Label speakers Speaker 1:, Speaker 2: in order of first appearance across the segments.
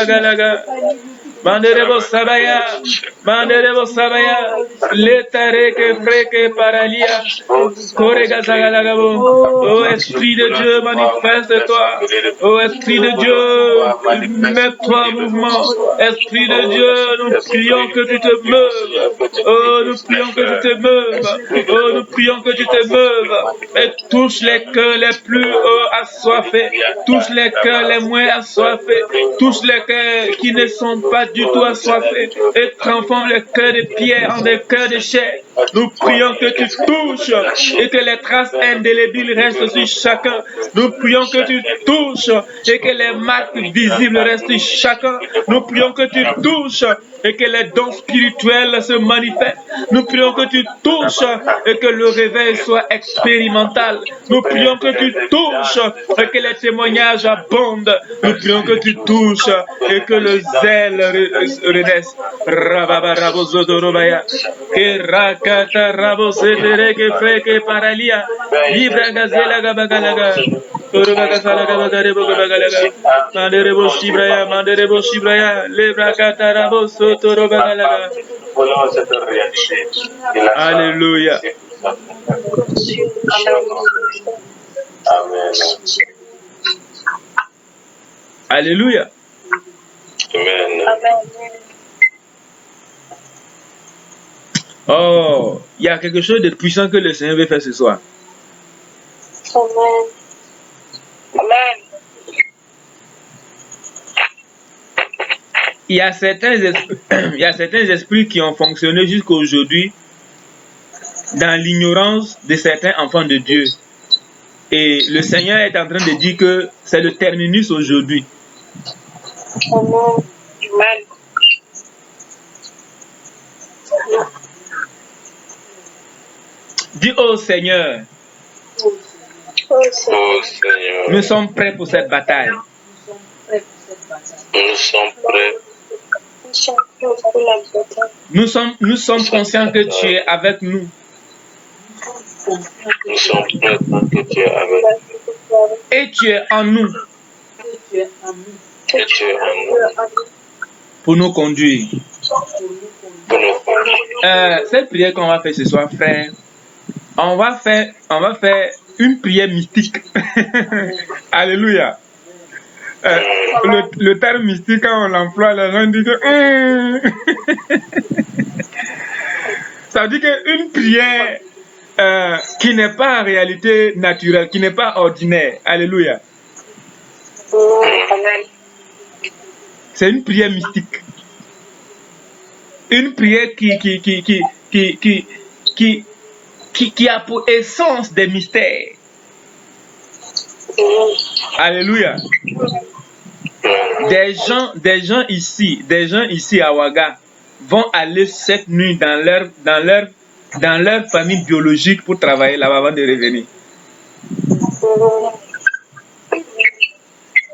Speaker 1: bagalaga. Manderebo Sabaya, Manderebo Sabaya, Letareke Freke Paralia, Korega Zagalagabo. Oh Esprit de Dieu, manifeste-toi. Oh Esprit de Dieu, mets-toi en mouvement. Esprit de Dieu, nous prions que tu te meuves. Oh, nous prions que tu te meuves. Oh, nous prions que tu te meuves. Et touche les cœurs les plus assoiffés. Touche les cœurs les moins assoiffés. Touche les cœurs qui ne sont pas du tout assoiffés. Et transforme les cœurs de pierre en des cœurs de chair. Nous prions que tu touches et que les traces indélébiles restent sur chacun. Nous prions que tu touches et que les marques visibles restent sur chacun. Nous prions que tu touches et que les dons spirituels se manifestent. Nous prions que tu touches et que le réveil soit expérimental. Nous prions que tu touches et que les témoignages abondent. Nous prions que tu touches et que le zèle renaisse. Rababa rabozodorobaya. Que rakata rabosetere que freke paralia. Libra gazela gabagalaga. Manderebo Shibraya, Manderebo Shibraya, Lebra Katarabo Sotoro Bagalaga. Alléluia. Alléluia. Oh, il y a quelque chose de puissant que le Seigneur veut faire ce soir.
Speaker 2: Amen. Amen.
Speaker 1: Il y a certains esprits qui ont fonctionné jusqu'à aujourd'hui dans l'ignorance de certains enfants de Dieu. Et le Seigneur est en train de dire que c'est le terminus aujourd'hui.
Speaker 2: Amen. Amen.
Speaker 1: Dis au Seigneur, nous sommes prêts pour cette bataille.
Speaker 3: Nous sommes prêts.
Speaker 1: Nous sommes conscients que tu es avec nous.
Speaker 3: Nous sommes prêts que tu es avec nous.
Speaker 1: Et tu es en nous.
Speaker 3: Et tu es en nous.
Speaker 1: Pour nous conduire.
Speaker 3: Pour nous conduire.
Speaker 1: Cette prière qu'on va faire ce soir, frère, on va faire une prière mystique. Alléluia. Le terme mystique, quand on l'emploie, les gens disent que ça veut dire qu'une prière qui n'est pas en réalité naturelle, qui n'est pas ordinaire. Alléluia. C'est une prière mystique. Une prière qui a pour essence des mystères. Alléluia. Des gens ici à Ouaga vont aller cette nuit dans leur famille biologique pour travailler là-bas avant de revenir.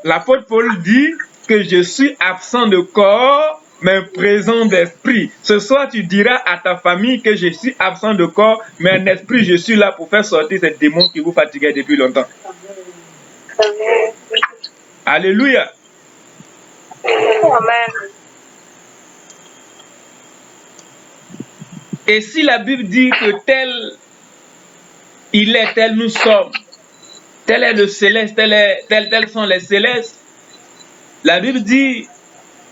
Speaker 1: L'apôtre Paul dit que je suis absent de corps, mais présent d'esprit. Ce soir, tu diras à ta famille que je suis absent de corps, mais en esprit, je suis là pour faire sortir ces démons qui vous fatiguaient depuis longtemps. Alléluia.
Speaker 2: Amen.
Speaker 1: Et si la Bible dit que tel il est, tel nous sommes, tel est le céleste, tels sont les célestes, la Bible dit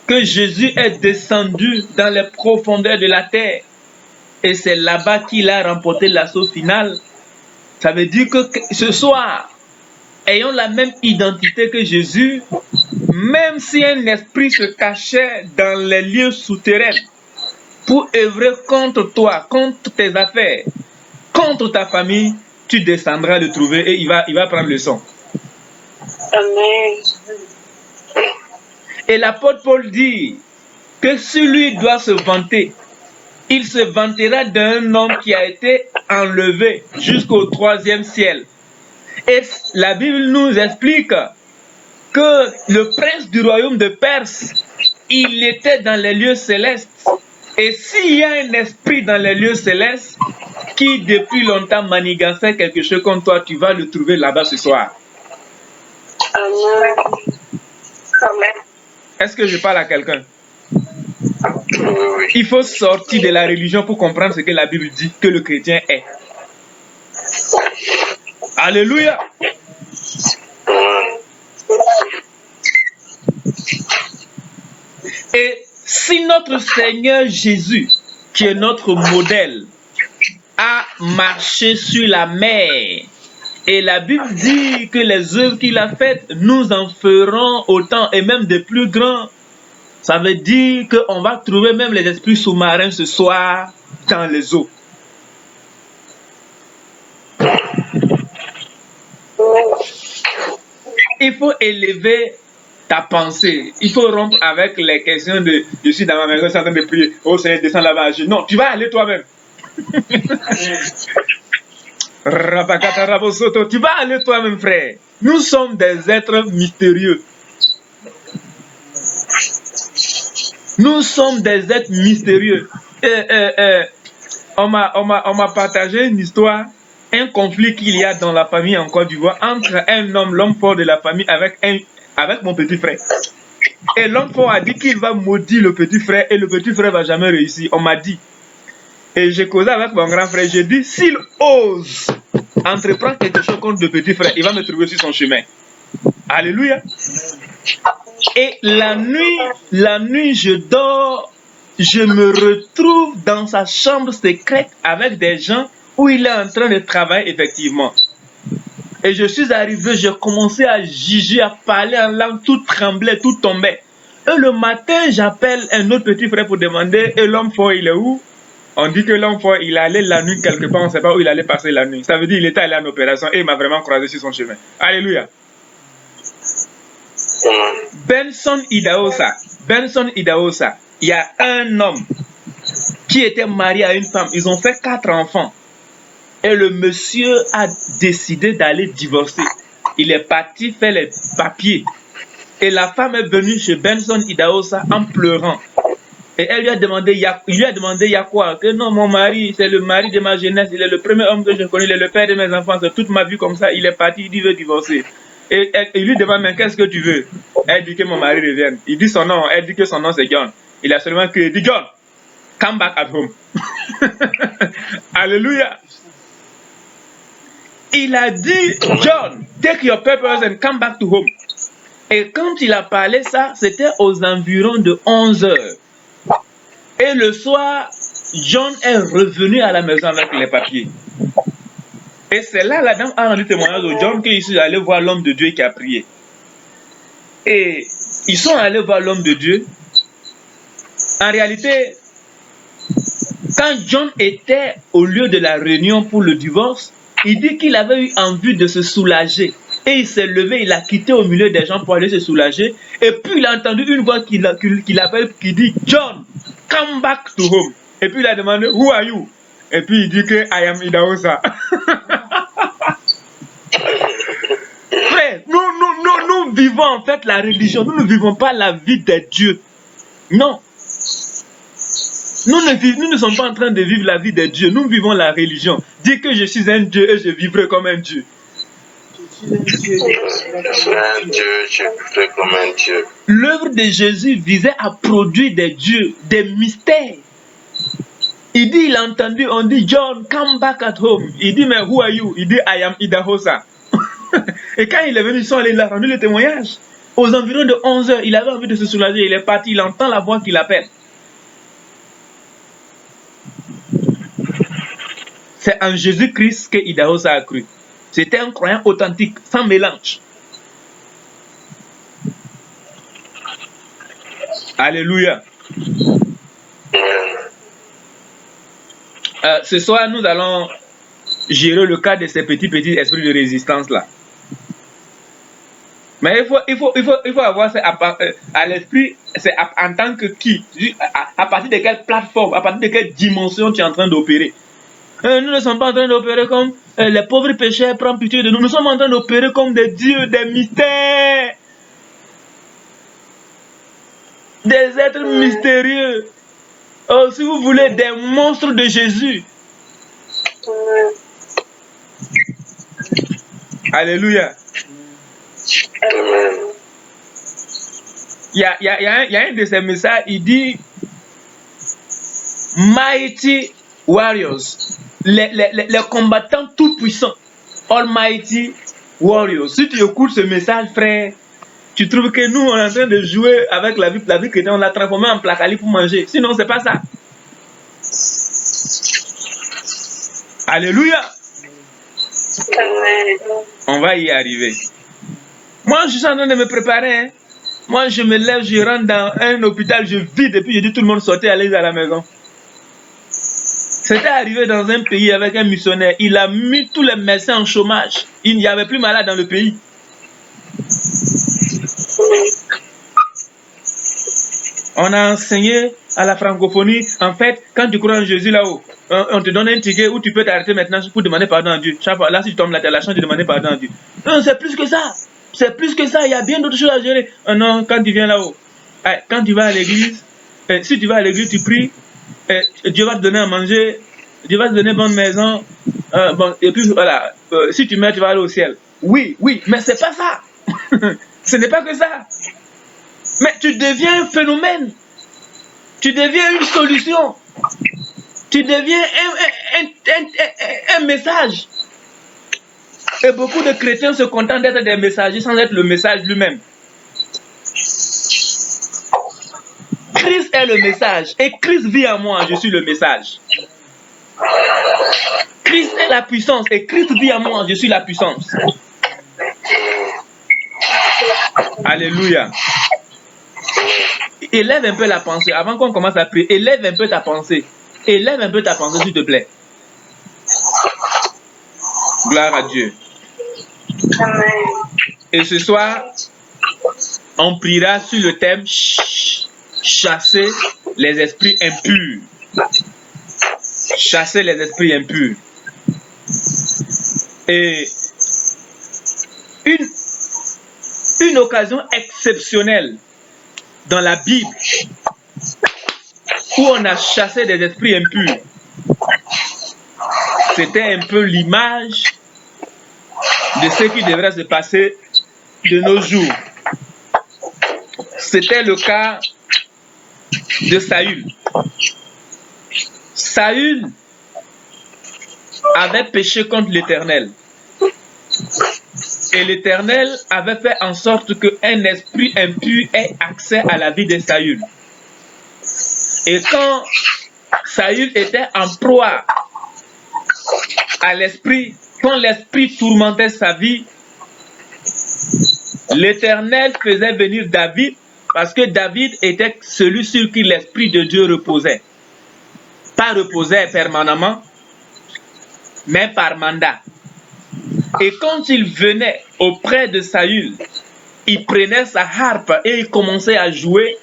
Speaker 1: que Jésus est descendu dans les profondeurs de la terre et c'est là-bas qu'il a remporté l'assaut final. Ça veut dire que ce soir, ayant la même identité que Jésus, même si un esprit se cachait dans les lieux souterrains pour œuvrer contre toi, contre tes affaires, contre ta famille, tu descendras le trouver et il va prendre le son.
Speaker 2: Amen.
Speaker 1: Et l'apôtre Paul dit que si lui doit se vanter, il se vantera d'un homme qui a été enlevé jusqu'au 3e ciel. Et la Bible nous explique que le prince du royaume de Perse, il était dans les lieux célestes. Et s'il y a un esprit dans les lieux célestes qui depuis longtemps manigançait quelque chose comme toi, tu vas le trouver là-bas ce soir.
Speaker 2: Amen. Amen.
Speaker 1: Est-ce que je parle à quelqu'un?
Speaker 3: Oui.
Speaker 1: Il faut sortir de la religion pour comprendre ce que la Bible dit que le chrétien est. Alléluia. Et si notre Seigneur Jésus, qui est notre modèle, a marché sur la mer, et la Bible dit que les œuvres qu'il a faites, nous en ferons autant et même de plus grands. Ça veut dire qu'on va trouver même les esprits sous-marins ce soir dans les eaux. Il faut élever ta pensée. Il faut rompre avec les questions de « je suis dans ma maison, je suis en train de prier, oh Seigneur, descends là-bas, agis. » Non, tu vas aller toi-même. Tu vas aller toi-même, frère. Nous sommes des êtres mystérieux. Nous sommes des êtres mystérieux. On m'a partagé une histoire, un conflit qu'il y a dans la famille en Côte d'Ivoire entre un homme, l'homme fort de la famille, avec mon petit frère. Et l'homme fort a dit qu'il va maudire le petit frère et le petit frère va jamais réussir. On m'a dit. Et j'ai causé avec mon grand frère. J'ai dit, s'il ose entreprendre quelque chose contre le petit frère, il va me trouver sur son chemin. Alléluia. Et la nuit, je dors, je me retrouve dans sa chambre secrète avec des gens où il est en train de travailler effectivement. Et je suis arrivé, j'ai commencé à juger, à parler en langue, tout tremblait, tout tombait. Et le matin, j'appelle un autre petit frère pour demander, et l'homme fort, il est où? On dit que l'homme fort, il allait la nuit quelque part, on ne sait pas où il allait passer la nuit. Ça veut dire qu'il était allé en opération et il m'a vraiment croisé sur son chemin. Alléluia. Benson Idahosa, il y a un homme qui était marié à une femme. Ils ont fait 4 enfants. Et le monsieur a décidé d'aller divorcer. Il est parti faire les papiers. Et la femme est venue chez Benson Idahosa en pleurant. Et elle lui a demandé, il y a quoi? Que non, mon mari, c'est le mari de ma jeunesse. Il est le premier homme que je connais. Il est le père de mes enfants. C'est toute ma vie comme ça. Il est parti, il dit, il veut divorcer. Et il lui demande, mais qu'est-ce que tu veux? Elle dit que mon mari revienne. Il dit son nom. Elle dit que son nom c'est John. Il a seulement crié, dit John, come back at home. Alléluia. Il a dit, John, take your papers and come back to home. Et quand il a parlé ça, c'était aux environs de 11 heures. Et le soir, John est revenu à la maison avec les papiers. Et c'est là la dame a rendu témoignage au John qu'il est allé voir l'homme de Dieu qui a prié. Et ils sont allés voir l'homme de Dieu. En réalité, quand John était au lieu de la réunion pour le divorce, il dit qu'il avait eu envie de se soulager. Et il s'est levé, il a quitté au milieu des gens pour aller se soulager. Et puis il a entendu une voix qui l'appelle, qui dit « John, come back to home ». Et puis il a demandé « Who are you ?» Et puis il dit que « I am Idahosa ». Frère, nous vivons en fait la religion, nous ne vivons pas la vie des dieux. Non. Nous ne sommes pas en train de vivre la vie des dieux, nous vivons la religion. Dis que je suis un dieu et je vivrai comme un dieu. L'œuvre de Jésus visait à produire des dieux, des mystères. Il dit, il a entendu, on dit, John, come back at home. Il dit, mais who are you? Il dit, I am Idahosa. Et quand il est venu, il a rendu le témoignage. Aux environs de 11 heures, il avait envie de se soulager, il est parti, il entend la voix qui l'appelle. C'est en Jésus-Christ que Idahosa a cru. C'était un croyant authentique, sans mélange. Alléluia. Ce soir, nous allons gérer le cas de ces petits esprits de résistance là. Mais il faut avoir ça à l'esprit, c'est en tant que qui, à partir de quelle plateforme, à partir de quelle dimension tu es en train d'opérer. Nous ne sommes pas en train d'opérer comme les pauvres pécheurs, prends pitié de nous. Nous sommes en train d'opérer comme des dieux, des mystères, des êtres mystérieux. Oh, si vous voulez, des monstres de Jésus. Alléluia.
Speaker 3: Amen.
Speaker 1: Il y a un de ces messages, il dit Mighty Warriors, les combattants tout-puissants, Almighty Warriors. Si tu écoutes ce message, frère, tu trouves que nous, on est en train de jouer avec la vie chrétienne, on l'a transformé en placali pour manger. Sinon, c'est pas ça. Alléluia. On va y arriver. Moi, je suis en train de me préparer. Hein. Moi, je me lève, je rentre dans un hôpital, je vide, et puis je dis tout le monde sortez, allez à la maison. C'était arrivé dans un pays avec un missionnaire. Il a mis tous les médecins en chômage. Il n'y avait plus malade dans le pays. On a enseigné à la francophonie, en fait, quand tu crois en Jésus là-haut, on te donne un ticket où tu peux t'arrêter maintenant pour demander pardon à Dieu. Là, si tu tombes là, tu as la chance de demander pardon à Dieu. Non, c'est plus que ça. C'est plus que ça. Il y a bien d'autres choses à gérer. Non, quand tu viens là-haut, quand tu vas à l'église, si tu vas à l'église, tu pries, Dieu va te donner à manger, Dieu va te donner bonne maison. Bon, et puis voilà, si tu meurs, tu vas aller au ciel. Oui, mais c'est pas ça. Ce n'est pas que ça. Mais tu deviens un phénomène. Tu deviens une solution. Tu deviens un message. Et beaucoup de chrétiens se contentent d'être des messagers sans être le message lui-même. Christ est le message. Et Christ vit en moi, je suis le message. Christ est la puissance. Et Christ vit en moi, je suis la puissance. Alléluia. Élève un peu la pensée. Avant qu'on commence à prier, élève un peu ta pensée. Élève un peu ta pensée, s'il te plaît. Gloire à Dieu.
Speaker 2: Amen.
Speaker 1: Et ce soir, on priera sur le thème chasser les esprits impurs. Chasser les esprits impurs. Et une occasion exceptionnelle dans la Bible où on a chassé des esprits impurs. C'était un peu l'image de ce qui devrait se passer de nos jours. C'était le cas de Saül. Saül avait péché contre l'Éternel. Et l'Éternel avait fait en sorte qu'un esprit impur ait accès à la vie de Saül. Et quand Saül était en proie à l'esprit, quand l'esprit tourmentait sa vie, l'Éternel faisait venir David, parce que David était celui sur qui l'Esprit de Dieu reposait. Pas reposait permanemment, mais par mandat. Et quand il venait auprès de Saül, il prenait sa harpe et il commençait à jouer.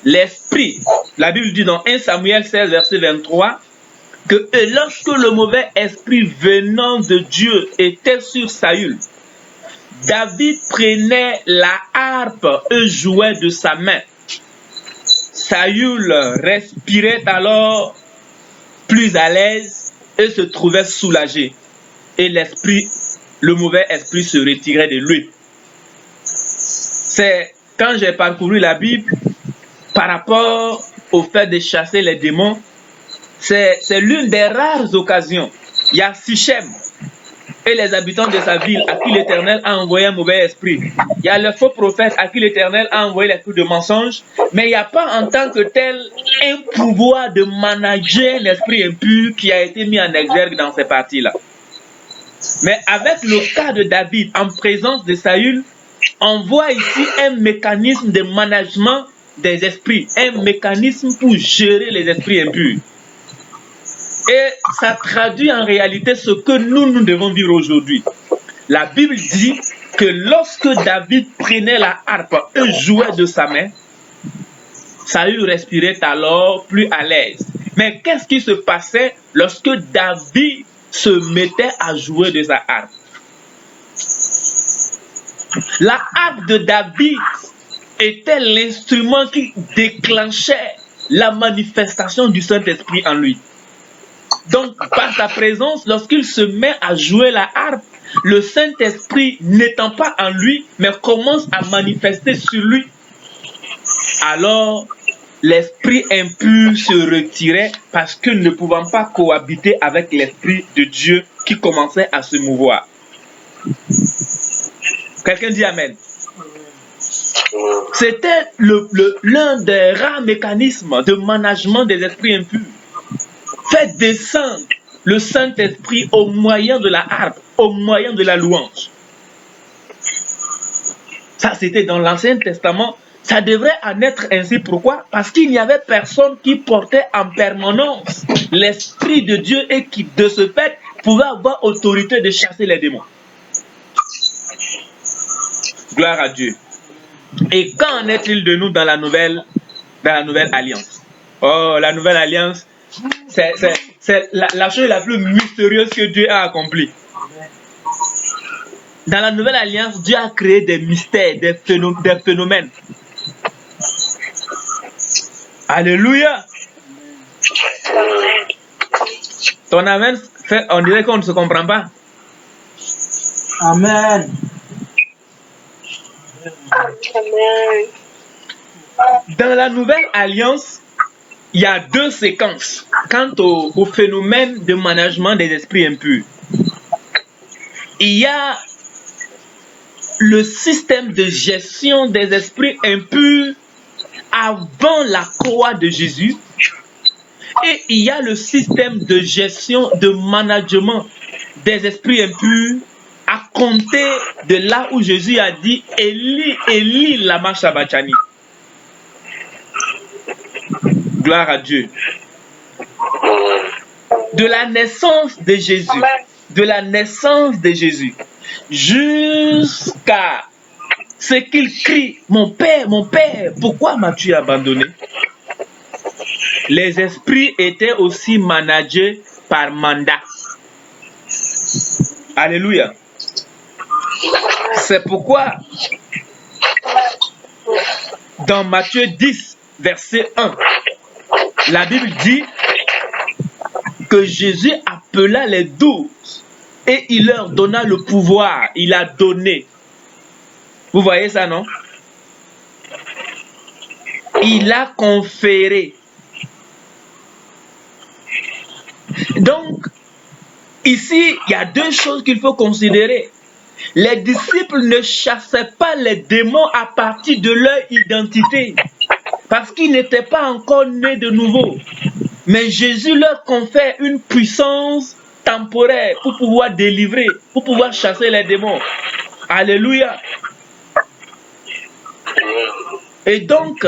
Speaker 1: L'esprit, la Bible dit dans 1 Samuel 16, verset 23, que lorsque le mauvais esprit venant de Dieu était sur Saül, David prenait la harpe et jouait de sa main. Saül respirait alors plus à l'aise et se trouvait soulagé. Et l'esprit, le mauvais esprit se retirait de lui. C'est quand j'ai parcouru la Bible par rapport au fait de chasser les démons, c'est l'une des rares occasions. Il y a Sichem et les habitants de sa ville à qui l'Éternel a envoyé un mauvais esprit. Il y a le faux prophète à qui l'Éternel a envoyé l'esprit de mensonge, mais il n'y a pas en tant que tel un pouvoir de manager l'esprit impur qui a été mis en exergue dans ces parties-là. Mais avec le cas de David en présence de Saül, on voit ici un mécanisme de management des esprits, un mécanisme pour gérer les esprits impurs. Et ça traduit en réalité ce que nous devons vivre aujourd'hui. La Bible dit que lorsque David prenait la harpe et jouait de sa main, Saül respirait alors plus à l'aise. Mais qu'est-ce qui se passait lorsque David se mettait à jouer de sa harpe? La harpe de David était l'instrument qui déclenchait la manifestation du Saint-Esprit en lui. Donc, par sa présence, lorsqu'il se met à jouer la harpe, le Saint-Esprit n'étant pas en lui, mais commence à manifester sur lui. Alors, l'esprit impur se retirait parce que ne pouvant pas cohabiter avec l'esprit de Dieu qui commençait à se mouvoir. Quelqu'un dit Amen. C'était l'un des rares mécanismes de management des esprits impurs. Faites descendre le Saint-Esprit au moyen de la harpe, au moyen de la louange. Ça, c'était dans l'Ancien Testament. Ça devrait en être ainsi. Pourquoi? Parce qu'il n'y avait personne qui portait en permanence l'Esprit de Dieu et qui, de ce fait, pouvait avoir autorité de chasser les démons. Gloire à Dieu. Et qu'en est-il de nous dans la nouvelle alliance? Oh, la nouvelle alliance, c'est la chose la plus mystérieuse que Dieu a accomplie. Dans la nouvelle alliance, Dieu a créé des mystères, des phénomènes. Alléluia. Ton amen, on dirait qu'on ne se comprend pas.
Speaker 3: Amen.
Speaker 2: Amen.
Speaker 1: Dans la nouvelle alliance, il y a deux séquences quant au phénomène de management des esprits impurs. Il y a le système de gestion des esprits impurs avant la croix de Jésus et il y a le système de gestion, de management des esprits impurs à compter de là où Jésus a dit « Eli, Eli, lama sabachthani ». Gloire à Dieu. De la naissance de Jésus, jusqu'à ce qu'il crie « Mon Père, pourquoi m'as-tu abandonné ?» Les esprits étaient aussi managés par mandat. Alléluia. C'est pourquoi dans Matthieu 10, verset 1, la Bible dit que Jésus appela les 12 et il leur donna le pouvoir. Il a donné. Vous voyez ça, non? Il a conféré. Donc, ici, il y a deux choses qu'il faut considérer. Les disciples ne chassaient pas les démons à partir de leur identité, parce qu'ils n'étaient pas encore nés de nouveau. Mais Jésus leur confère une puissance temporaire pour pouvoir délivrer, pour pouvoir chasser les démons. Alléluia. Et donc,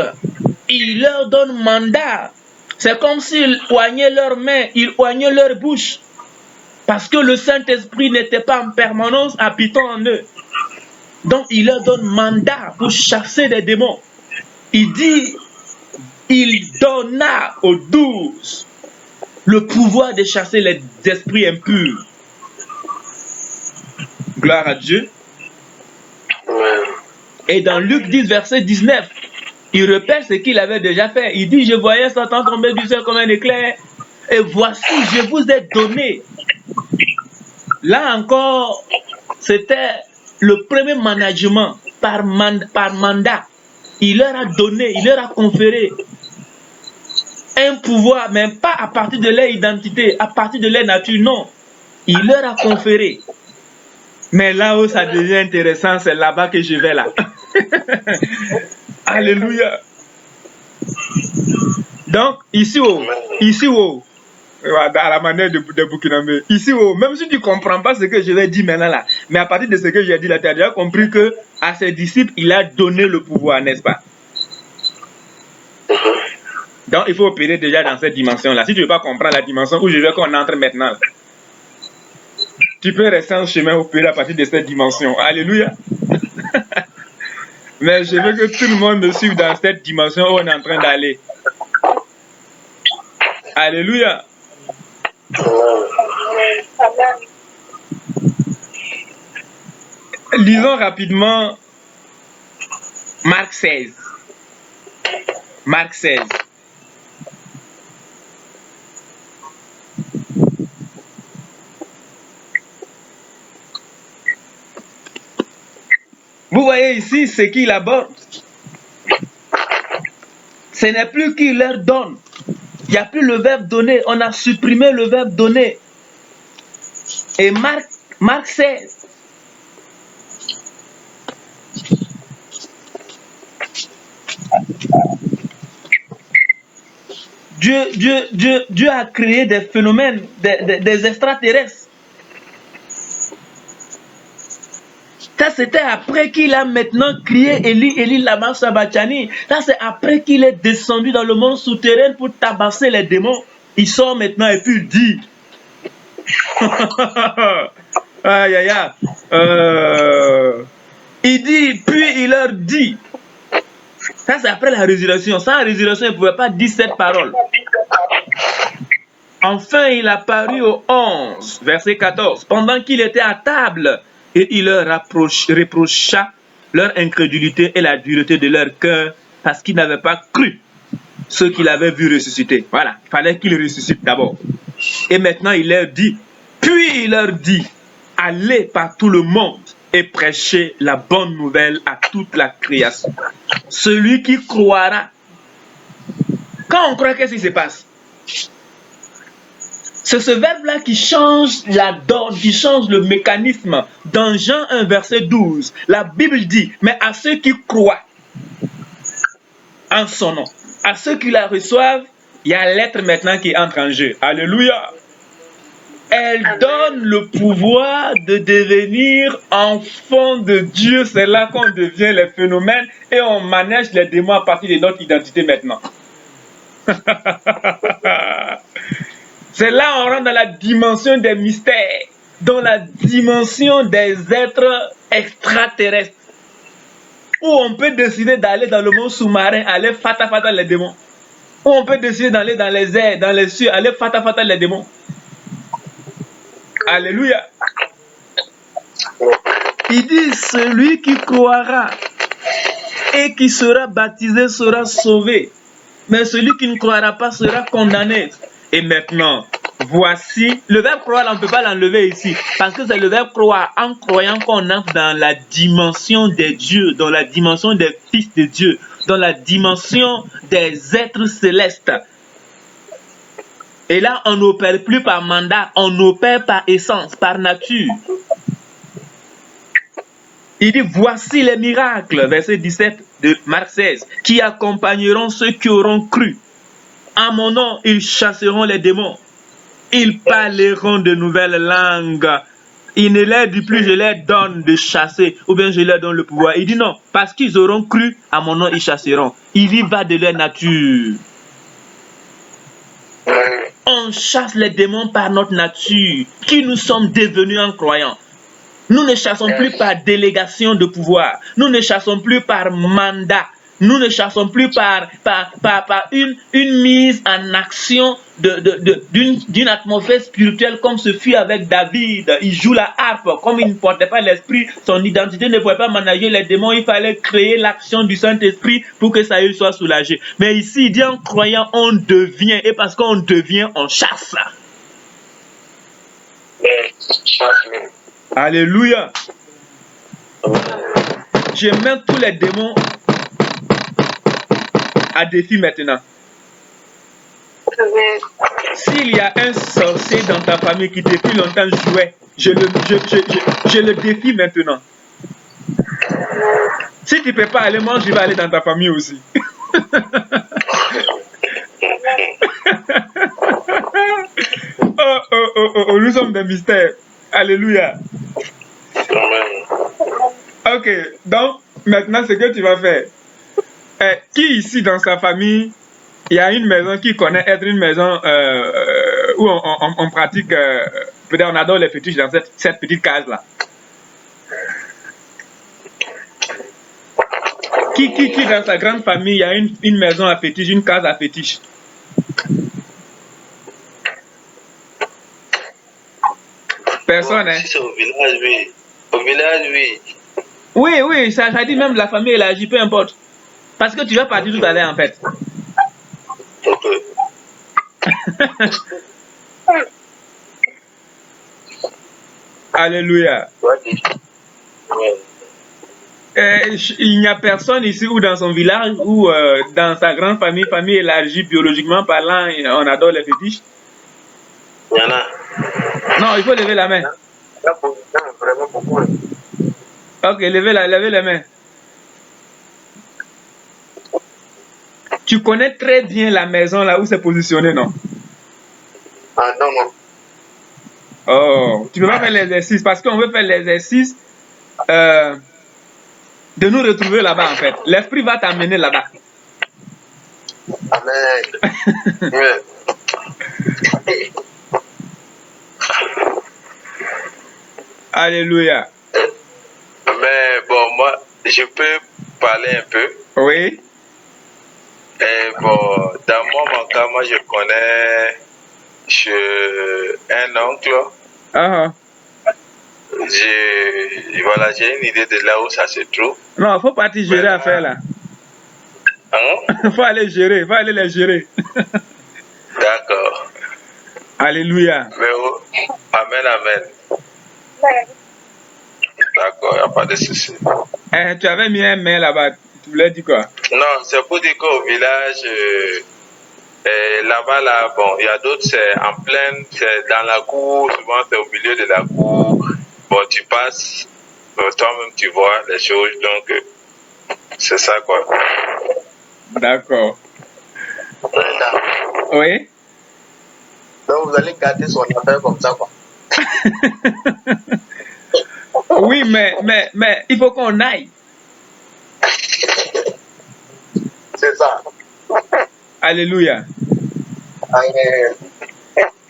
Speaker 1: il leur donne mandat. C'est comme s'ils oignaient leurs mains, ils oignaient leur bouche. Parce que le Saint-Esprit n'était pas en permanence habitant en eux. Donc, il leur donne mandat pour chasser les démons. Il dit, il donna aux 12 le pouvoir de chasser les esprits impurs. Gloire à Dieu. Et dans Luc 10, verset 19, il répète ce qu'il avait déjà fait. Il dit, je voyais Satan tomber du ciel comme un éclair. Et voici, je vous ai donné. Là encore, c'était le premier management par mandat. Il leur a donné, il leur a conféré un pouvoir, mais pas à partir de leur identité, à partir de leur nature, non. Il leur a conféré. Mais là où ça devient intéressant, c'est là-bas que je vais là. Alléluia. Donc, ici, à la manière de Burkinabé, ici, même si tu ne comprends pas ce que je vais dire maintenant là, mais à partir de ce que j'ai dit là, tu as déjà compris que à ses disciples, il a donné le pouvoir, n'est-ce pas? Donc, il faut opérer déjà dans cette dimension-là. Si tu ne veux pas comprendre la dimension où je veux qu'on entre maintenant, tu peux rester en chemin opérer à partir de cette dimension. Alléluia. Mais je veux que tout le monde me suive dans cette dimension où on est en train d'aller. Alléluia. Lisons rapidement Marc 16. Marc 16. Vous voyez ici ce qu'il aborde. Ce n'est plus qu'il leur donne. Il n'y a plus le verbe donner. On a supprimé le verbe donner. Et Marc 16. Dieu a créé des phénomènes, des extraterrestres. Ça, c'était après qu'il a maintenant crié Eli lama sabachthani. Ça, c'est après qu'il est descendu dans le monde souterrain pour tabasser les démons. Il sort maintenant et puis il dit. Aïe, aïe, aïe. Il dit, puis il leur dit. Ça, c'est après la résurrection. Sans la résurrection, il ne pouvait pas dire cette parole. Enfin, il apparut au 11, verset 14, pendant qu'il était à table, et il leur reprocha leur incrédulité et la dureté de leur cœur, parce qu'ils n'avaient pas cru ce qu'il avait vu ressusciter. Voilà, il fallait qu'il ressuscite d'abord. Et maintenant, il leur dit, puis il leur dit, allez par tout le monde et prêchez la bonne nouvelle à toute la création. Celui qui croira. Quand on croit, qu'est-ce qui se passe? C'est ce verbe-là qui change la donne, qui change le mécanisme. Dans Jean 1, verset 12, la Bible dit, mais à ceux qui croient en son nom, à ceux qui la reçoivent, il y a l'être maintenant qui entre en jeu. Alléluia. Elle donne le pouvoir de devenir enfant de Dieu. C'est là qu'on devient les phénomènes et on manège les démons à partir de notre identité maintenant. C'est là on rentre dans la dimension des mystères, dans la dimension des êtres extraterrestres, où on peut décider d'aller dans le monde sous-marin, aller fata les démons. Où on peut décider d'aller dans les airs, dans les cieux, aller fata les démons. Alléluia. Il dit, celui qui croira et qui sera baptisé sera sauvé. Mais celui qui ne croira pas sera condamné. Et maintenant, voici, le verbe croire, on ne peut pas l'enlever ici, parce que c'est le verbe croire, en croyant qu'on entre dans la dimension des dieux, dans la dimension des fils de Dieu, dans la dimension des êtres célestes. Et là, on n'opère plus par mandat, on opère par essence, par nature. Il dit, voici les miracles, verset 17 de Marc 16, qui accompagneront ceux qui auront cru. En mon nom, ils chasseront les démons. Ils parleront de nouvelles langues. Il ne leur dit plus, je leur donne de chasser, ou bien je leur donne le pouvoir. Il dit non, parce qu'ils auront cru, à mon nom, ils chasseront. Il y va de leur nature. On chasse les démons par notre nature, qui nous sommes devenus en croyant. Nous ne chassons plus par délégation de pouvoir. Nous ne chassons plus par mandat. Nous ne chassons plus par une mise en action d'une atmosphère spirituelle comme ce fut avec David. Il joue la harpe, comme il ne portait pas l'esprit, son identité ne pouvait pas manager les démons, il fallait créer l'action du Saint-Esprit pour que ça soit soulagé. Mais ici, il dit en croyant, on devient, et parce qu'on devient, on chasse. Alléluia. Je mets tous les démons à défi maintenant. S'il y a un sorcier dans ta famille qui depuis longtemps jouait, je le défie maintenant. Si tu ne peux pas aller, moi je vais aller dans ta famille aussi. Oh, nous sommes des mystères. Alléluia. Ok, donc maintenant ce que tu vas faire. Qui ici dans sa famille, il y a une maison qui connaît être une maison où on pratique, peut-être on adore les fétiches dans cette petite case-là. Qui dans sa grande famille, il y a une maison à fétiche, une case à fétiche. Personne, hein?
Speaker 3: Si c'est au village, oui. Au village,
Speaker 1: Oui,
Speaker 3: oui.
Speaker 1: oui, ça dit même la famille élargie, peu importe. Parce que tu vas partir tout à l'heure, en fait.
Speaker 3: Ok.
Speaker 1: Alléluia.
Speaker 3: Ouais.
Speaker 1: Il n'y a personne ici ou dans son village ou dans sa grande famille, famille élargie biologiquement parlant, on adore les fétiches.
Speaker 3: Il y en a.
Speaker 1: Non, il faut lever la main.
Speaker 3: Il y a vraiment beaucoup.
Speaker 1: Ok, levez la main. Tu connais très bien la maison là où c'est positionné, non?
Speaker 3: Ah non, non.
Speaker 1: Oh, tu peux pas faire l'exercice parce qu'on veut faire l'exercice de nous retrouver là-bas en fait. L'esprit va t'amener là-bas.
Speaker 3: Amen. Ouais.
Speaker 1: Alléluia.
Speaker 3: Mais bon, moi, je peux parler un peu.
Speaker 1: Oui.
Speaker 3: Et bon, dans mon cas, moi, je connais un oncle.
Speaker 1: Uh-huh.
Speaker 3: Voilà, j'ai une idée de là où ça se trouve.
Speaker 1: Non, faut pas te gérer à faire là.
Speaker 3: Hein?
Speaker 1: Faut aller gérer, faut aller les gérer.
Speaker 3: D'accord.
Speaker 1: Alléluia.
Speaker 3: Mais amen, amen. D'accord, il n'y a pas de souci.
Speaker 1: Tu avais mis un mail là-bas. Tu voulais dire quoi?
Speaker 3: Non, c'est pour dire qu'au village, là-bas, là, bon, il y a d'autres, c'est en pleine, c'est dans la cour, souvent c'est au milieu de la cour. Bon, tu passes, toi-même tu vois les choses, donc c'est ça quoi.
Speaker 1: D'accord. Oui.
Speaker 3: Donc vous allez garder son affaire comme ça quoi.
Speaker 1: Oui, mais il faut qu'on aille.
Speaker 3: C'est ça.
Speaker 1: Alléluia.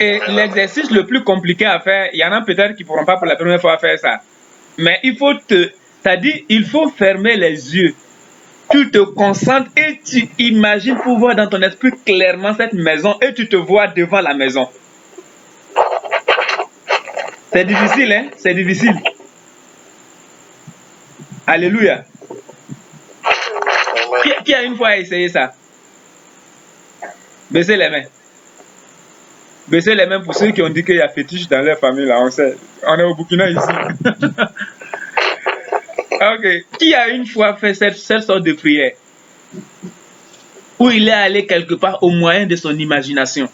Speaker 1: Et l'exercice le plus compliqué à faire, il y en a peut-être qui ne pourront pas pour la première fois faire ça. Mais il faut c'est-à-dire, il faut fermer les yeux. Tu te concentres et tu imagines pouvoir dans ton esprit clairement cette maison et tu te vois devant la maison. C'est difficile, hein? C'est difficile. Alléluia. Qui a une fois essayé ça? Baissez les mains. Baissez les mains pour ceux qui ont dit qu'il y a fétiche dans leur famille, là, on sait. On est au Burkina ici. Ok. Qui a une fois fait cette sorte de prière? Où il est allé quelque part au moyen de son imagination.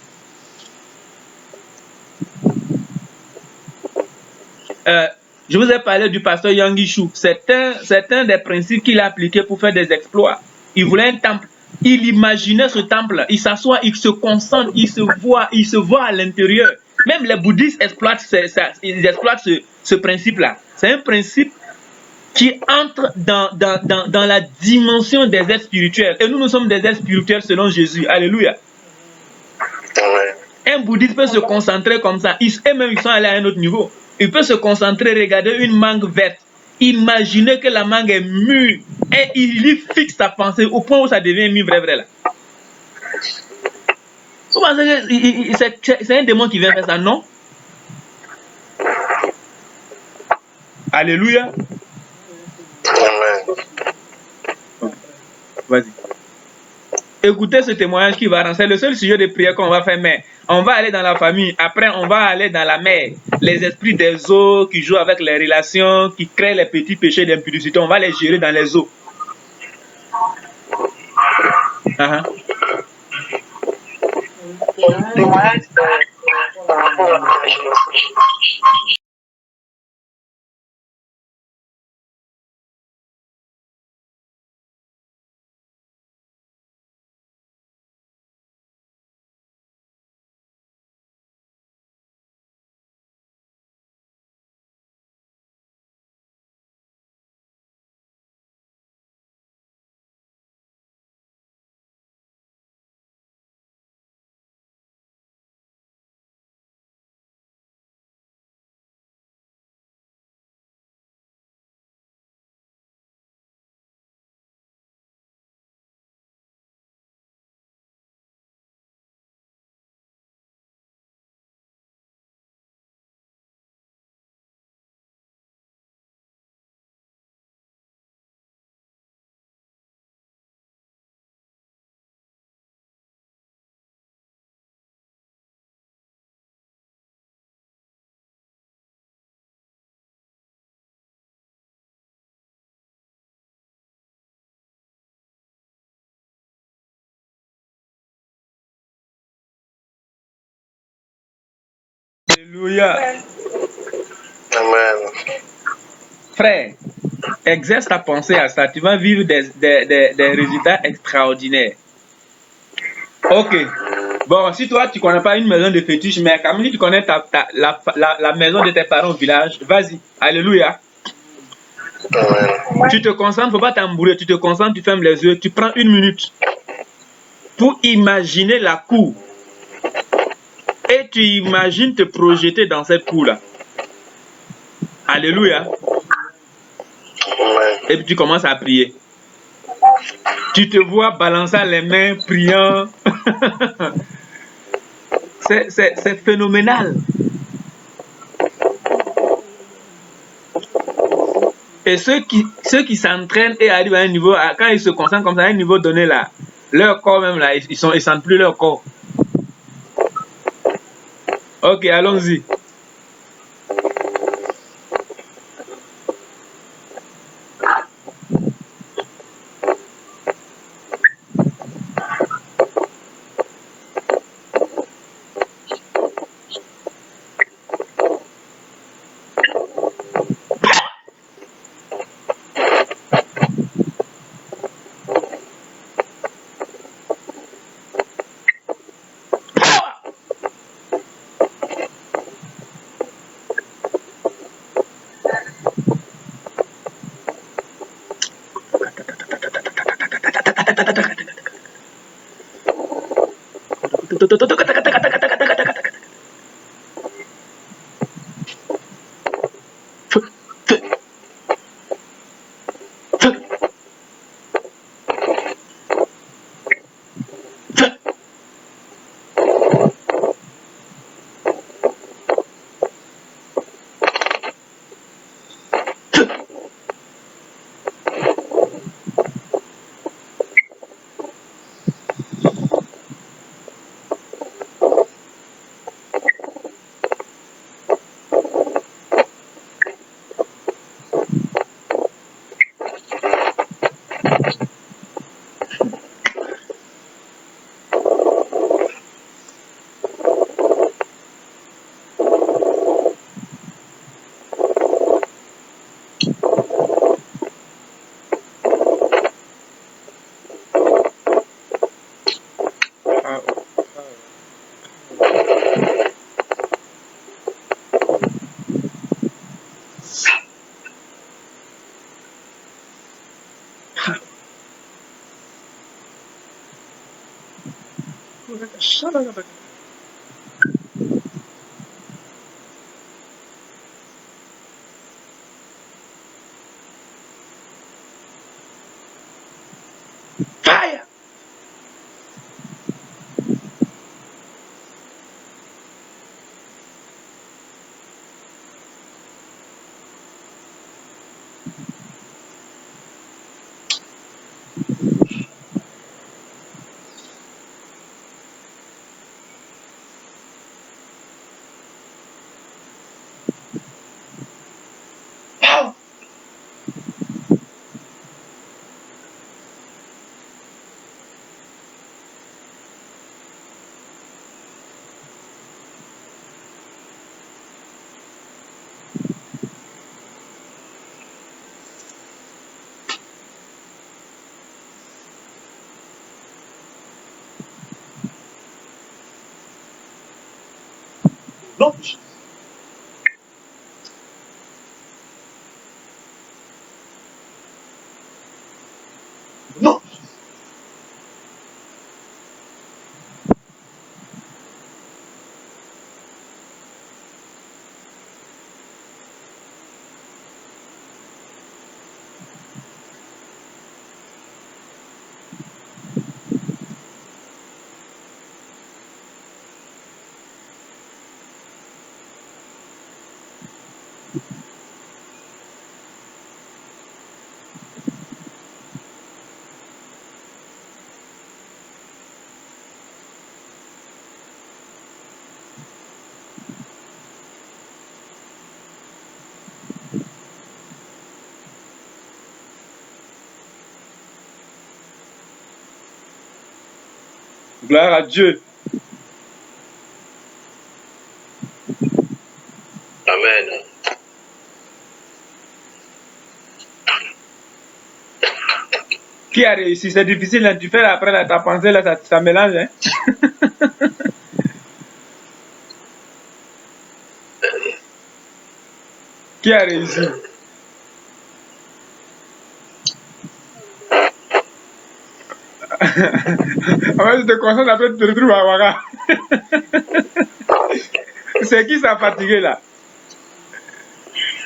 Speaker 1: Je vous ai parlé du pasteur Yangishu. C'est un des principes qu'il a appliqué pour faire des exploits. Il voulait un temple. Il imaginait ce temple. Il s'assoit, il se concentre, il se voit à l'intérieur. Même les bouddhistes exploitent, ils exploitent ce principe-là. C'est un principe qui entre dans la dimension des êtres spirituels. Et nous sommes des êtres spirituels selon Jésus. Alléluia. Un bouddhiste peut se concentrer comme ça. Et même ils sont allés à un autre niveau. Il peut se concentrer, regarder une mangue verte. Imaginer que la mangue est mûre. Et il y fixe sa pensée au point où ça devient mûr vrai là. Vous pensez que c'est un démon qui vient faire ça, non? Alléluia. Vas-y. Écoutez ce témoignage qui va rendre. C'est le seul sujet de prière qu'on va faire, mais on va aller dans la famille. Après, on va aller dans la mer. Les esprits des eaux qui jouent avec les relations, qui créent les petits péchés d'impudicité, on va les gérer dans les eaux. Alléluia.
Speaker 3: Amen.
Speaker 1: Frère, exerce ta pensée à ça. Tu vas vivre des résultats extraordinaires. Ok. Bon, si toi, tu ne connais pas une maison de fétiche, mais quand même, si tu connais la maison de tes parents au village, vas-y. Alléluia.
Speaker 3: Amen.
Speaker 1: Tu te concentres, il ne faut pas t'embrouiller. Tu te concentres, tu fermes les yeux, tu prends 1 minute pour imaginer la cour. Et tu imagines te projeter dans cette cour-là. Alléluia.
Speaker 3: Amen.
Speaker 1: Et puis tu commences à prier. Tu te vois balançant les mains, priant. C'est phénoménal. Et ceux qui s'entraînent et arrivent à un niveau, quand ils se concentrent comme ça, à un niveau donné là, leur corps même là, ils sentent plus leur corps. Ok, allons-y. Fire! Pow! Non. Non. Gloire à Dieu.
Speaker 3: Amen.
Speaker 1: Qui a réussi? C'est difficile, hein? Tu fais après là, ta pensée, là, ça mélange. Hein? Qui a réussi? En fait, tu te concentres, après tu te retrouves à Ouaga. C'est qui ça fatigué là?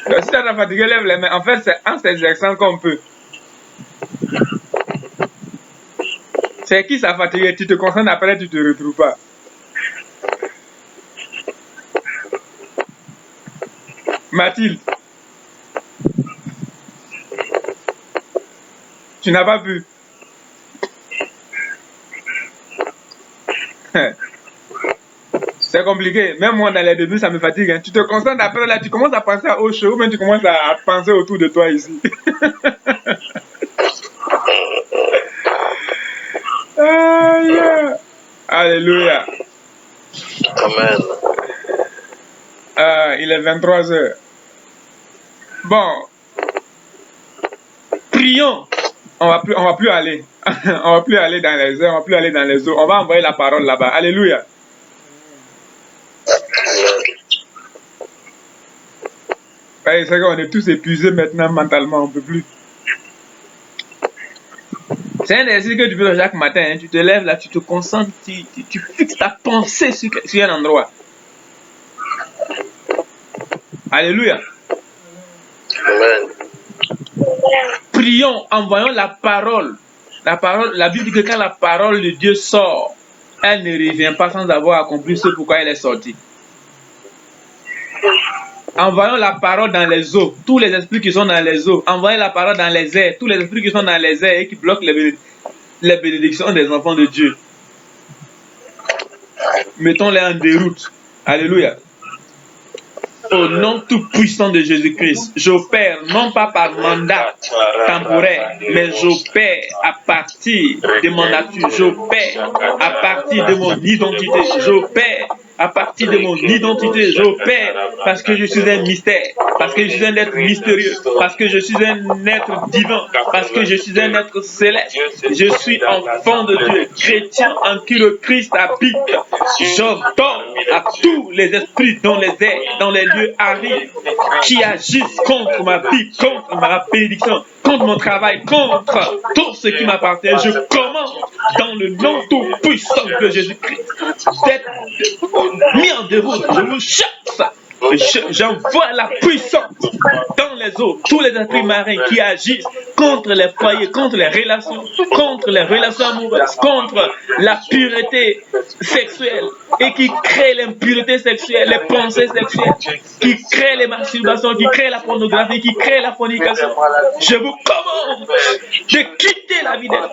Speaker 1: Donc, si tu as fatigué, lève les mains. En fait, c'est en s'exerçant qu'on peut. C'est qui ça fatigué? Tu te concentres, après tu te retrouves pas. Mathilde. Tu n'as pas pu. C'est compliqué. Même moi, dans les débuts, ça me fatigue. Hein. Tu te concentres après, là, tu commences à penser à autre chose, ou même tu commences à penser autour de toi ici. Alléluia.
Speaker 3: Amen.
Speaker 1: Il est 23h. Bon. Prions. On va plus aller. On va plus aller dans les airs, on va plus aller dans les eaux. On va envoyer la parole là-bas. Alléluia. Ouais, c'est qu'on est tous épuisés maintenant mentalement, on ne peut plus. C'est un exercice que tu fais chaque matin. Hein. Tu te lèves là, tu te concentres, tu fixes ta pensée sur un endroit. Alléluia.
Speaker 3: Amen.
Speaker 1: Prions, envoyons la parole. La Bible dit que quand la parole de Dieu sort, elle ne revient pas sans avoir accompli ce pourquoi elle est sortie. Envoyons la parole dans les eaux, tous les esprits qui sont dans les eaux. Envoyons la parole dans les airs, tous les esprits qui sont dans les airs et qui bloquent les bénédictions des enfants de Dieu. Mettons-les en déroute. Alléluia. Au nom tout-puissant de Jésus-Christ, j'opère non pas par mandat temporaire, mais j'opère à partir de mon nature, j'opère à partir de mon identité, j'opère à partir de mon identité, j'opère parce que je suis un mystère, parce que je suis un être mystérieux, parce que je suis un être divin, parce que je suis un être céleste, je suis enfant de Dieu, chrétien en qui le Christ habite. J'ordonne à tous les esprits dans les airs, dans les lieux arides, qui agissent contre ma vie, contre ma bénédiction, contre mon travail, contre tout ce qui m'appartient. Je commande dans le nom tout puissant de Jésus-Christ d'être mis en déroute. Je vous chasse. J'envoie la puissance dans les eaux, tous les esprits marins qui agissent contre les foyers, contre les relations amoureuses, contre la pureté sexuelle et qui créent l'impureté sexuelle, les pensées sexuelles, qui créent les masturbations, qui créent la pornographie, qui créent la fornication. Je vous commande de quitter la vie d'elle.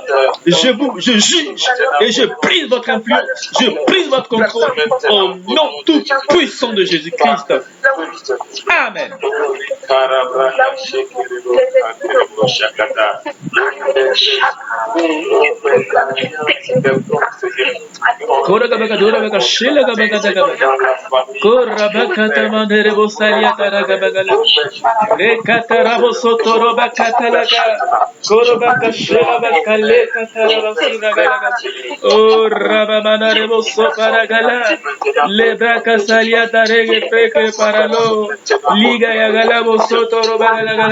Speaker 1: Je juge et je brise votre influence, je brise votre contrôle au nom tout puissant de Jésus-Christ. Amen. Paralo, Liga Yagalabo Soto Robagalaga,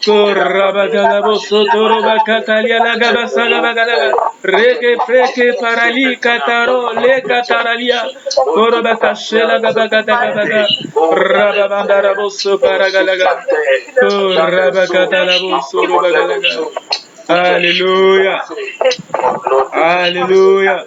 Speaker 1: Corrabagalabo Soto Robacatalia Lagabasagabagalaga, Rege Preke Parali Cataro, Le Cataralia, Corabacachela Gabagadaga, Rababandarabo Paragalaga, Corrabacatalabo Sorobagalaga. Alléluia. Alléluia.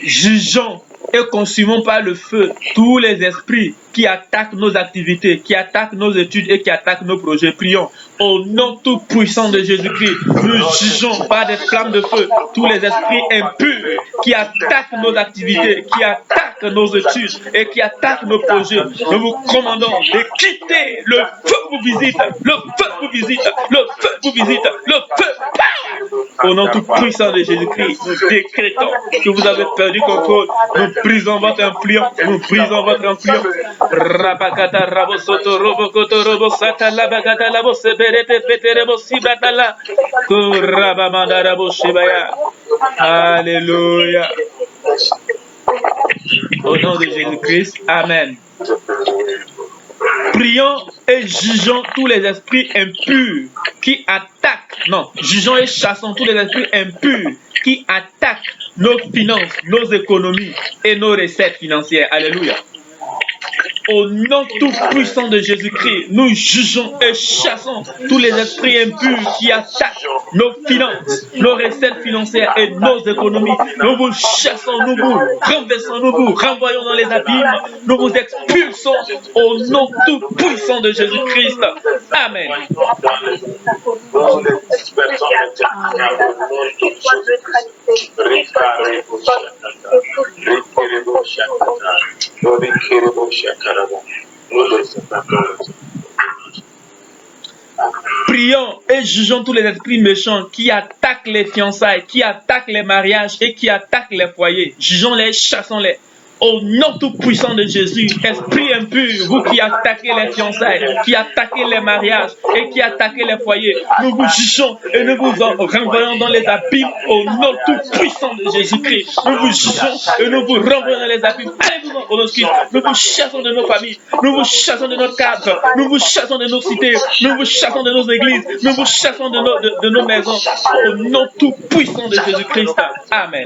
Speaker 1: Jugeons et consumons par le feu tous les esprits qui attaquent nos activités, qui attaquent nos études et qui attaquent nos projets. Prions au nom tout puissant de Jésus-Christ. Nous jugeons par des flammes de feu tous les esprits impurs qui attaquent nos activités, qui attaquent nos études et qui attaquent nos projets. Nous vous commandons de quitter. Le feu vous visite, le feu vous visite, le feu vous visite, le feu. Au nom tout puissant de Jésus-Christ, nous décrétons que vous avez perdu contrôle. Nous brisons votre influence. Nous brisons votre influence. Rabakata rabosoto robokoto robosata labakata laboseberete peterebo sibatala. Kurabamanda raboshibaya. Alléluia. Au nom de Jésus-Christ, Amen. Prions et jugeons tous les esprits impurs qui attaquent, jugeons et chassons tous les esprits impurs qui attaquent nos finances, nos économies et nos recettes financières. Alléluia. Au nom tout puissant de Jésus-Christ, nous jugeons et chassons tous les esprits impurs qui attaquent nos finances, nos recettes financières et nos économies. Nous vous chassons, nous vous renversons, nous vous renvoyons dans les abîmes, nous vous expulsons au nom tout puissant de Jésus-Christ. Amen. Prions et jugeons tous les esprits méchants qui attaquent les fiançailles, qui attaquent les mariages et qui attaquent les foyers. Jugeons-les, chassons-les. Au nom tout puissant de Jésus, esprit impur, vous qui attaquez les fiançailles, qui attaquez les mariages et qui attaquez les foyers, nous vous jugeons et nous vous renvoyons dans les abîmes au nom tout puissant de Jésus-Christ. Nous vous jugeons et nous vous renvoyons dans les abîmes. Allez-vous au nom de Christ. Nous vous chassons de nos familles, nous vous chassons de notre cadre, nous vous chassons de nos cités, nous vous chassons de nos églises, nous vous chassons de nos maisons. Au nom tout puissant de Jésus-Christ. Amen.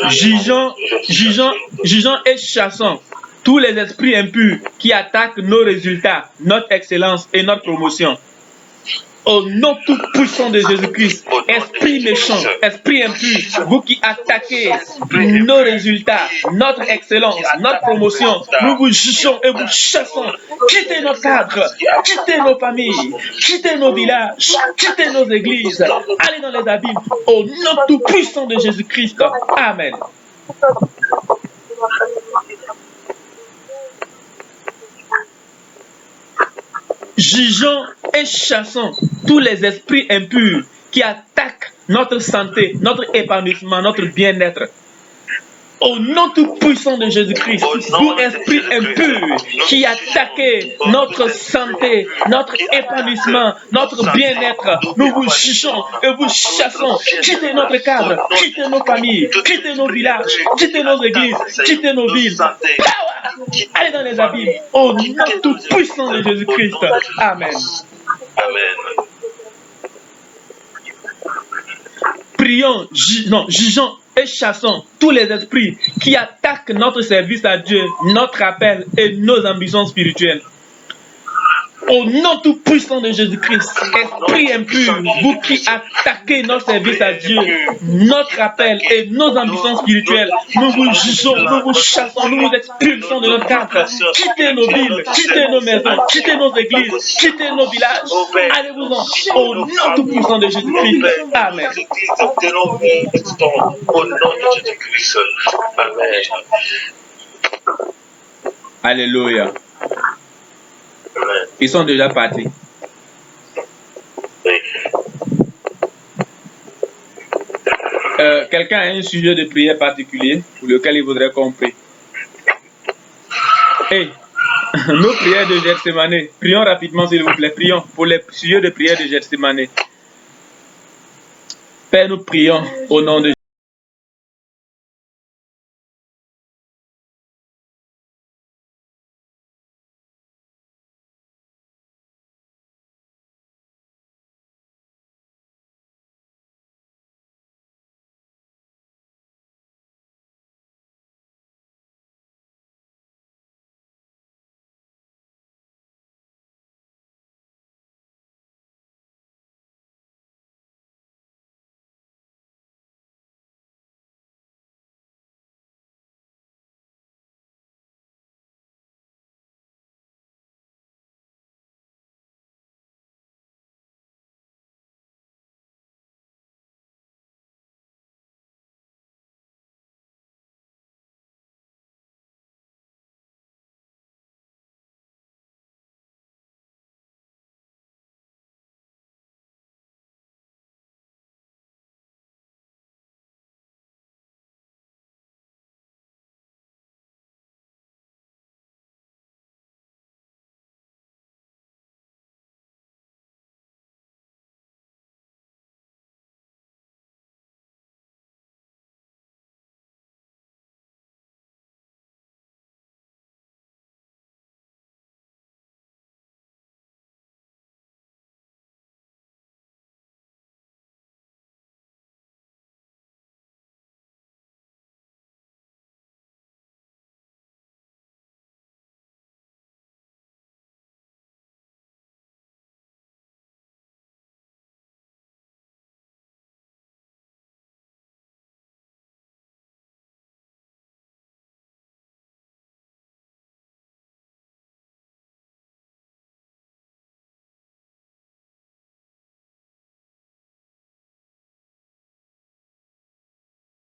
Speaker 1: Jugeons et chassons tous les esprits impurs qui attaquent nos résultats, notre excellence et notre promotion. Au nom tout puissant de Jésus-Christ, esprit méchant, esprit impur, vous qui attaquez nos résultats, notre excellence, notre promotion, nous vous jugeons et vous chassons. Quittez nos cadres, quittez nos familles, quittez nos villages, quittez nos églises, allez dans les abîmes. Au nom tout puissant de Jésus-Christ. Amen. Jugeons et chassons tous les esprits impurs qui attaquent notre santé, notre épanouissement, notre bien-être. Au nom tout puissant de Jésus-Christ, vous esprits impurs qui attaquez notre santé, notre épanouissement, notre bien-être, nous vous jugeons et vous chassons. Quittez notre cadre, quittez nos familles, quittez nos villages, quittez nos églises, quittez nos villes. Allez dans les abîmes, au nom tout puissant de Jésus-Christ. Amen.
Speaker 3: Amen.
Speaker 1: Prions, jugeons et chassons tous les esprits qui attaquent notre service à Dieu, notre appel et nos ambitions spirituelles. Au nom tout puissant de Jésus-Christ, esprit impur, vous qui attaquez notre service à Dieu, notre appel et nos ambitions spirituelles, nous vous jugeons, nous vous chassons, nous vous expulsons de notre cadre. Quittez nos villes, quittez nos maisons, quittez nos églises, quittez nos villages. Allez-vous-en au nom tout puissant de Jésus-Christ. Amen.
Speaker 3: Au nom de Jésus-Christ. Amen.
Speaker 1: Alléluia. Ils sont déjà partis. Quelqu'un a un sujet de prière particulier pour lequel il voudrait qu'on prie. Hey, nos prières de Gethsemane. Prions rapidement s'il vous plaît. Prions pour les sujets de prière de Gethsemane. Père, nous prions au nom de